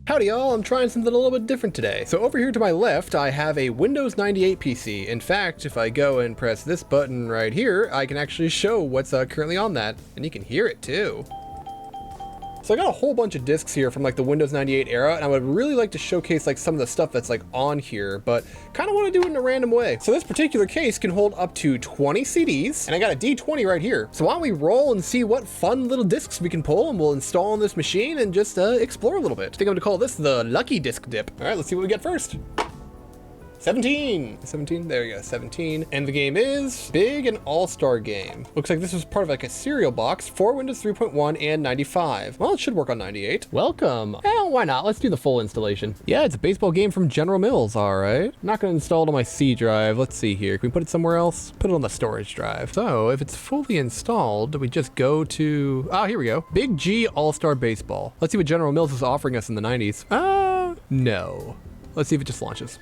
Howdy y'all, I'm trying something a little bit different today. So over here to my left, I have a Windows 98 PC. In fact, if I go and press this button right here, I can actually show what's currently on that, and you can hear it too. So I got a whole bunch of discs here from like the Windows 98 era, and I would really like to showcase like some of the stuff that's like on here, but kind of want to do it in a random way. So this particular case can hold up to 20 CDs, and I got a D20 right here. So why don't we roll and see what fun little discs we can pull, and we'll install on this machine and just explore a little bit. I think I'm gonna call this the Lucky Disc Dip. All right, let's see what we get first. 17, there you go, 17. And the game is Big and All-Star Game. Looks like this was part of like a serial box for Windows 3.1 and 95. Well, it should work on 98. Welcome. Hell, why not? Let's do the full installation. Yeah, it's a baseball game from General Mills, all right. Not gonna install it on my C drive. Let's see here. Can we put it somewhere else? Put it on the storage drive. So if it's fully installed, do we just go to, here we go. Big G All-Star Baseball. Let's see what General Mills was offering us in the 90s. No. Let's see if it just launches.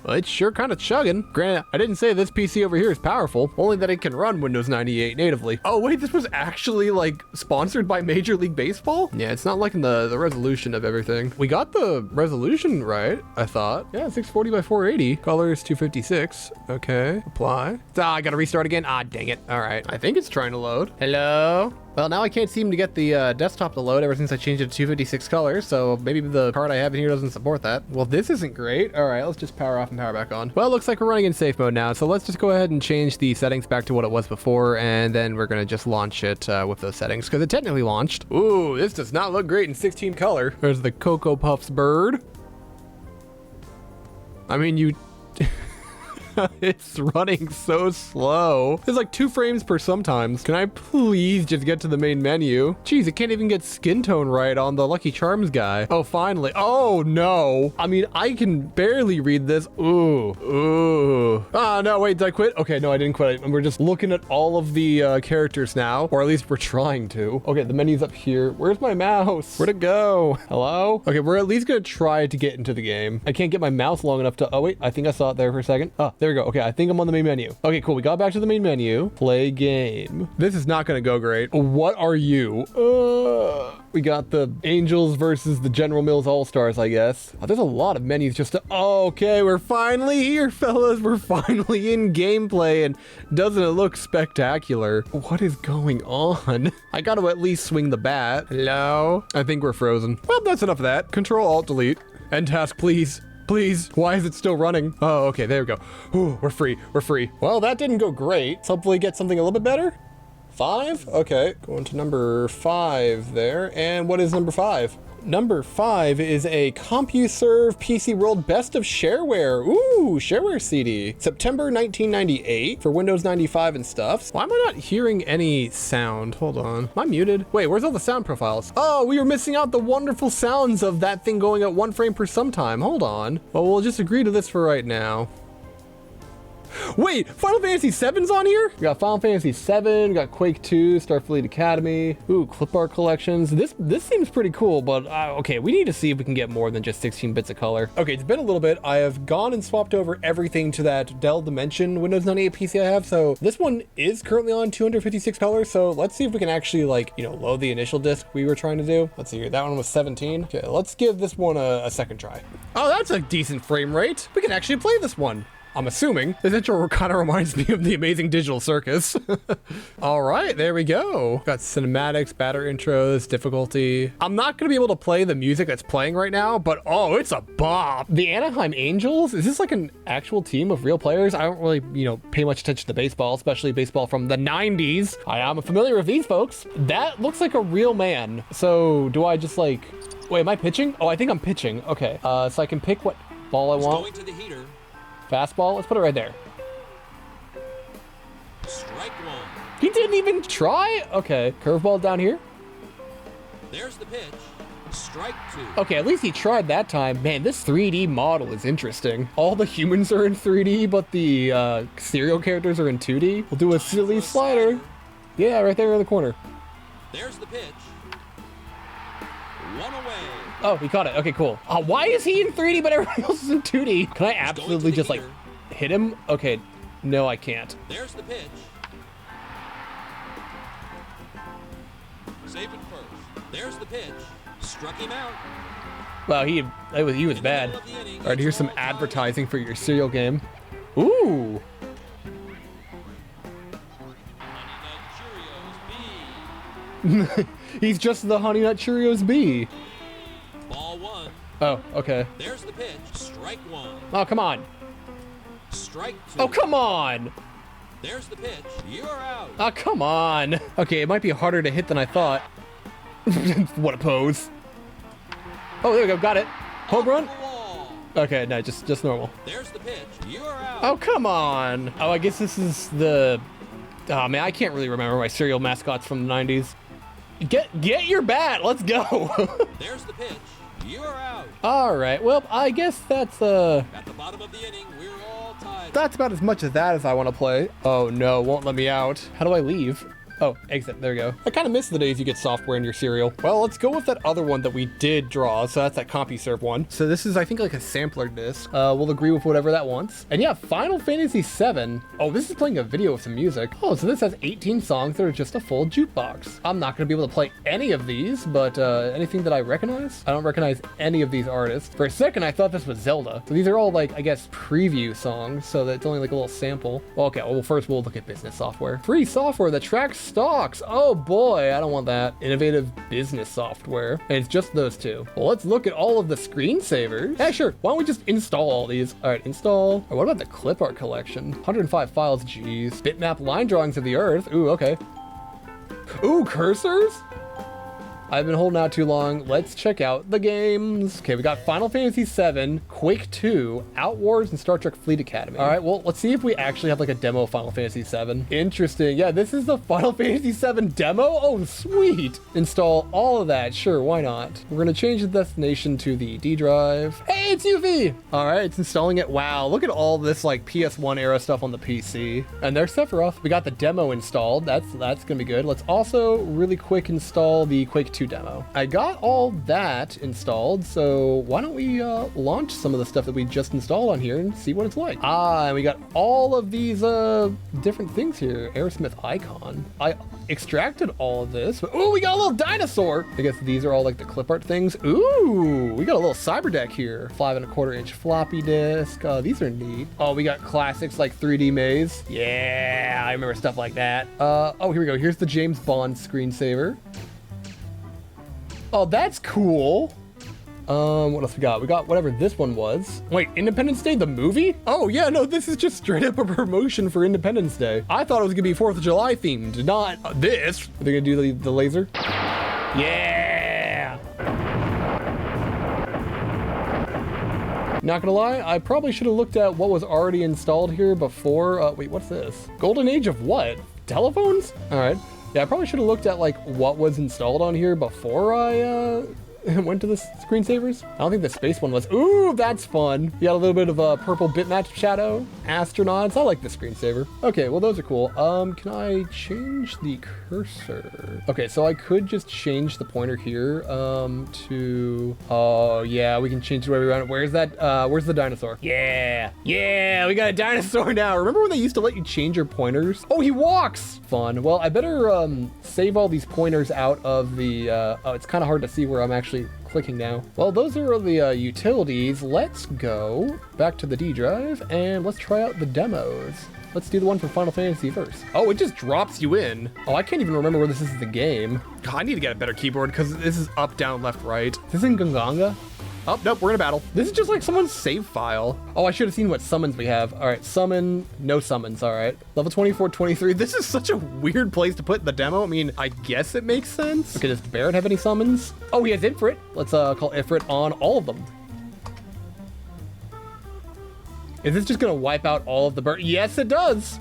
Well, it's sure kind of chugging. Granted, I didn't say this PC over here is powerful, only that it can run Windows 98 natively. Oh wait, this was actually like sponsored by Major League Baseball? Yeah, it's not liking the resolution of everything. We got the resolution right, I thought. Yeah, 640 by 480. Colors 256. Okay, apply. I gotta restart again. Dang it. All right, I think it's trying to load. Hello? Well, now I can't seem to get the desktop to load ever since I changed it to 256 colors, so maybe the card I have in here doesn't support that. Well, this isn't great. All right, let's just power off and power back on. Well, it looks like we're running in safe mode now, so let's just go ahead and change the settings back to what it was before, and then we're gonna just launch it with those settings, because it technically launched. Ooh, this does not look great in 16 color. There's the Cocoa Puffs bird. I mean, you... It's running so slow. There's like 2 frames per sometimes. Can I please just get to the main menu? Jeez, it can't even get skin tone right on the Lucky Charms guy. Oh, finally. Oh, no. I mean, I can barely read this. Ooh. No, wait, did I quit? Okay, no, I didn't quit. We're just looking at all of the characters now, or at least we're trying to. Okay, the menu's up here. Where's my mouse? Where'd it go? Hello? Okay, we're at least gonna try to get into the game. I can't get my mouse long enough to, oh wait, I think I saw it there for a second. There we go. Okay, I think I'm on the main menu. Okay, cool. We got back to the main menu. Play game. This is not going to go great. What are you? We got the Angels versus the General Mills All-Stars, I guess. There's a lot of menus just to... Okay, we're finally here, fellas. We're finally in gameplay, and doesn't it look spectacular? What is going on? I got to at least swing the bat. Hello? I think we're frozen. Well, that's enough of that. Control-Alt-Delete. End task, please. Please, why is it still running? Oh, okay, there we go. Ooh, we're free. Well, that didn't go great. Let's hopefully get something a little bit better. 5? Okay, going to number 5 there. And what is number 5? Number 5 is a CompuServe PC World Best of Shareware. Ooh, Shareware CD. September 1998 for Windows 95 and stuff. Why am I not hearing any sound? Hold on. Am I muted? Wait, where's all the sound profiles? Oh, we were missing out the wonderful sounds of that thing going at 1 frame per sometime. Hold on. Well, we'll just agree to this for right now. Wait, Final Fantasy VII's on here? We got Final Fantasy VII, we got Quake 2, Starfleet Academy. Ooh, clip art collections. This seems pretty cool, but okay, we need to see if we can get more than just 16 bits of color. Okay, it's been a little bit. I have gone and swapped over everything to that Dell Dimension Windows 98 PC I have, so this one is currently on 256 colors, so let's see if we can actually, like, you know, load the initial disc we were trying to do. Let's see here, that one was 17. Okay, let's give this one a second try. Oh, that's a decent frame rate. We can actually play this one. I'm assuming. This intro kind of reminds me of the Amazing Digital Circus. All right, there we go. Got cinematics, batter intros, difficulty. I'm not gonna be able to play the music that's playing right now, but oh, it's a bop. The Anaheim Angels, is this like an actual team of real players? I don't really, you know, pay much attention to baseball, especially baseball from the 90s. I am familiar with these folks. That looks like a real man. So do I just like, wait, am I pitching? Oh, I think I'm pitching. Okay, so I can pick what ball I want. Going to the heater. Fastball, let's put it right there. Strike 1. He didn't even try? Okay, curveball down here. There's the pitch. Strike 2. Okay, at least he tried that time. Man, this 3D model is interesting. All the humans are in 3D, but the serial characters are in 2D. We'll do a silly slider. Yeah, right there in the corner. There's the pitch. 1 away. Oh, he caught it. Okay, cool. Why is he in 3D but everybody else is in 2D? Can I absolutely just like hit him? Okay, no, I can't. There's the pitch. Save it first. There's the pitch. Struck him out. Wow, he was bad. All right, here's some advertising for your cereal game. Ooh. He's just the Honey Nut Cheerios bee. Ball one. Oh, okay. There's the pitch. Strike one. Oh, come on. Strike two. Oh, come on. There's the pitch. You're out. Oh, come on. Okay, it might be harder to hit than I thought. What a pose. Oh, there we go. Got it. Home run. Okay, no, just normal. There's the pitch. You're out. Oh, come on. Oh, I guess this is the... Oh, man, I can't really remember my cereal mascots from the 90s. Get your bat. Let's go. There's the pitch. You're out. All right. Well, I guess that's At the bottom of the inning, we're all tied. that's about as much of that as I want to play. Oh no, won't let me out. How do I leave? Oh, exit. There we go. I kind of miss the days you get software in your cereal. Well, let's go with that other one that we did draw. So that's that CompuServe one. So this is, I think, like a sampler disc. We'll agree with whatever that wants. And yeah, Final Fantasy VII. Oh, this is playing a video with some music. Oh, so this has 18 songs that are just a full jukebox. I'm not going to be able to play any of these, but anything that I recognize? I don't recognize any of these artists. For a second, I thought this was Zelda. So these are all like, I guess, preview songs. So that's only like a little sample. Well, okay, well, first we'll look at business software. Free software that tracks stocks. Oh boy, I don't want that. Innovative business software. And it's just those two. Well, let's look at all of the screensavers. Yeah, sure. Why don't we just install all these? All right, install. Or what about the clip art collection? 105 files, geez. Bitmap line drawings of the Earth. Ooh, okay. Ooh, cursors? I've been holding out too long. Let's check out the games. Okay, we got Final Fantasy VII, Quake 2, Outwars, and Star Trek Fleet Academy. All right, well, let's see if we actually have like a demo of Final Fantasy VII. Interesting. Yeah, this is the Final Fantasy VII demo. Oh, sweet. Install all of that. Sure, why not? We're gonna change the destination to the D drive. Hey, it's UV. All right, it's installing it. Wow, look at all this like PS1 era stuff on the PC. And there's Sephiroth. We got the demo installed. That's gonna be good. Let's also really quick install the Quake 2 demo. I got all that installed, so why don't we launch some of the stuff that we just installed on here and see what it's like. And we got all of these different things here. Aerosmith icon. I extracted all of this. Oh, we got a little dinosaur. I guess these are all like the clip art things. Ooh, we got a little cyber deck here. 5.25-inch floppy disk. These are neat. Oh, we got classics like 3D Maze. Yeah, I remember stuff like that. Oh, here we go. Here's the James Bond screensaver. Oh, that's cool. What else we got? We got whatever this one was. Wait, Independence Day, the movie? Oh, yeah, no, this is just straight up a promotion for Independence Day. I thought it was gonna be 4th of July themed, not this. Are they gonna do the laser? Yeah! Not gonna lie, I probably should have looked at what was already installed here before. Wait, what's this? Golden Age of what? Telephones? All right. Yeah, I probably should have looked at like what was installed on here before I went to the screensavers. I don't think the space one was. Ooh, that's fun. You got a little bit of a purple bitmap shadow. Astronauts. I like the screensaver. Okay, well, those are cool. Can I change the cursor? Okay, so I could just change the pointer here to... Oh, yeah, we can change it wherever we want. Where's that? Where's the dinosaur? Yeah. Yeah, we got a dinosaur now. Remember when they used to let you change your pointers? Oh, he walks. Fun. Well, I better save all these pointers out of the... Oh, it's kind of hard to see where I'm actually clicking now. Well, those are the utilities. Let's go back to the D drive and let's try out the demos. Let's do the one for Final Fantasy first. Oh, it just drops you in. Oh, I can't even remember where this is in the game. God, I need to get a better keyboard because this is up, down, left, right. Is this in Gunganga? Oh, nope, we're in a battle. This is just like someone's save file. Oh, I should have seen what summons we have. All right, summon, no summons, all right. Level 24, 23. This is such a weird place to put the demo. I mean, I guess it makes sense. Okay, does Barrett have any summons? Oh, he has Ifrit. Let's call Ifrit on all of them. Is this just gonna wipe out all of the bird? Yes, it does.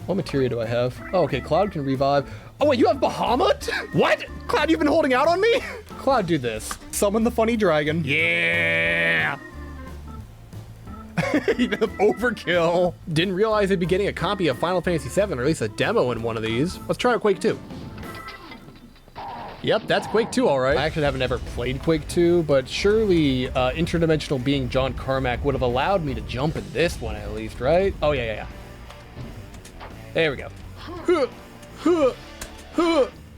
What materia do I have? Oh, okay, Cloud can revive. Oh, wait, you have Bahamut? What? Cloud, you've been holding out on me? Cloud, do this. Summon the funny dragon. Yeah. Overkill. Didn't realize I'd be getting a copy of Final Fantasy VII, or at least a demo in one of these. Let's try out Quake 2. Yep, that's Quake 2, all right. I actually haven't ever played Quake 2, but surely interdimensional being John Carmack would have allowed me to jump in this one at least, right? Oh, yeah. There we go.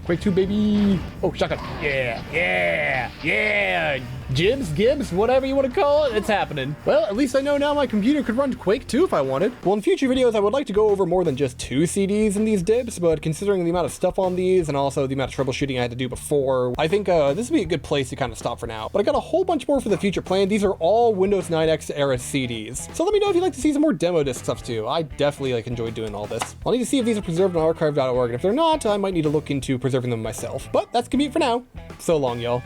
Quake 2, baby. Oh, shotgun. Yeah, yeah, yeah. Jibs, Gibbs, whatever you want to call it, it's happening. Well, at least I know now my computer could run Quake 2 if I wanted. Well, in future videos, I would like to go over more than just 2 CDs in these dips, but considering the amount of stuff on these and also the amount of troubleshooting I had to do before, I think this would be a good place to kind of stop for now. But I got a whole bunch more for the future planned. These are all Windows 9X era CDs. So let me know if you'd like to see some more demo disc stuff too. I definitely enjoyed doing all this. I'll need to see if these are preserved on archive.org, and if they're not, I might need to look into preserving them myself. But that's gonna be it for now. So long, y'all.